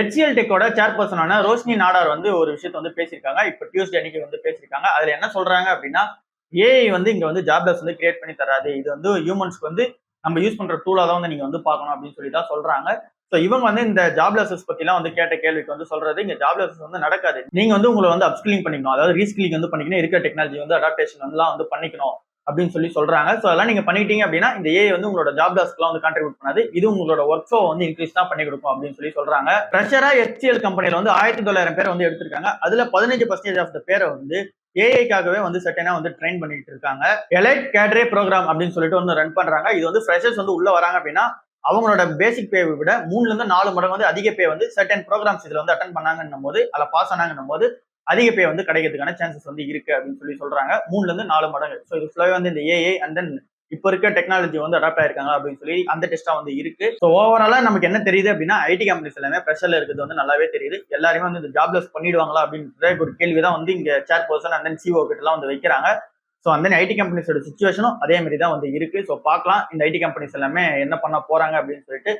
HCL டெக்கோட சேர்பர்சனான Roshini Nadar வந்து ஒரு விஷயத்த வந்து பேசியிருக்காங்க. இப்ப டியூஸ்டே அன்னைக்கு வந்து பேசியிருக்காங்க. அதுல என்ன சொல்றாங்க அப்படின்னா, ஏஐ வந்து இங்க வந்து ஜாப்லெஸ் வந்து கிரியேட் பண்ணி தராது. இது வந்து ஹியூமன்ஸ்க்கு வந்து நம்ம யூஸ் பண்ற டூலா தான் வந்து நீங்க வந்து பார்க்கணும் அப்படின்னு சொல்லி தான் சொல்றாங்க. ஸோ இவங்க வந்து இந்த ஜாப்லெஸஸ் பத்திலாம் வந்து கேட்ட கேள்விக்கு வந்து சொல்றது, இங்க ஜாப்லெஸஸ் வந்து நடக்காது. நீங்க வந்து உங்களை வந்து அப்ஸ்கில்லிங் பண்ணிக்கணும். அதாவது ரீஸ்கில்லிங் வந்து பண்ணிக்கணும். இருக்க டெக்னாலஜி வந்து அடாப்டேஷன் வந்து பண்ணிக்கணும் அப்படின்னு சொல்றாங்க. ஸோ அதெல்லாம் நீங்க பண்ணிட்டீங்க அப்படின்னா இந்த ஏஐ வந்து உங்களோட ஜாப் லாஸ்க்குலாம் வந்து கான்ட்ரிபியூட் பண்ணாது. இது உங்களோட ஒர்க் ஃப்ளோ வந்து இன்க்ரீஸ் தான் பண்ணி கொடுக்கும் அப்படின்னு சொல்றாங்க. ஃப்ரெஷரா HCL கம்பெனில வந்து 1900 பேர் வந்து எடுத்திருக்காங்க. அதுல 15% ஆஃப் த பேரை வந்து ஏஐக்காகவே வந்து செட்டனா வந்து ட்ரெயின் பண்ணிட்டு இருக்காங்க. எலைட் கேட்ரே ப்ரோக்ராம் அப்படின்னு சொல்லிட்டு வந்து ரன் பண்றாங்க. இது வந்து ஃப்ரெஷர்ஸ் வந்து உள்ள வராங்க அப்படின்னா அவங்களோட பேசிக் பேவை விட 3 ல இருந்து 4 மடங்கு வந்து அதிக பே வந்து சர்டன் ப்ரோக்ராம்ஸ் இதுல வந்து அட்டன் பண்ணாங்கன்னும் போது அதில் பாஸ் ஆனாங்கன்னும் போது அதிக பே வந்து கிடைக்கிறதுக்கான சான்சஸ் வந்து இருக்கு அப்படின்னு சொல்றாங்க. 3 ல இருந்து 4 மடங்கு. ஸோ இது ஃபுல்லாவே வந்து இந்த ஏஐ அண்ட் தென் இப்ப இருக்க டெக்னாலஜி வந்து அடாப்ட் ஆயிருக்காங்க அப்படின்னு சொல்லி அந்த டெஸ்டா வந்து இருக்கு. ஸோ ஓவராலா நமக்கு என்ன தெரியுது அப்படின்னா ஐடி கம்பெனிஸ் எல்லாமே ப்ரெஷர்ல இருக்கிறது வந்து நல்லாவே தெரியுது. எல்லாருமே வந்து இந்த ஜாப்லெஸ் பண்ணிடுவாங்களா அப்படின்ற ஒரு கேள்விதான் வந்து இங்க சேர் பர்சன் அண்ட் தென் சிஓ கிட்ட எல்லாம் வந்து வைக்கிறாங்க. ஸோ அந்த ஐடி கம்பெனிஸோட சுச்சுவேஷனும் அதே மாதிரி தான் வந்து இருக்கு. ஸோ பார்க்கலாம் இந்த ஐடி கம்பெனிஸ் எல்லாமே என்ன பண்ண போறாங்க அப்படின்னு சொல்லிட்டு.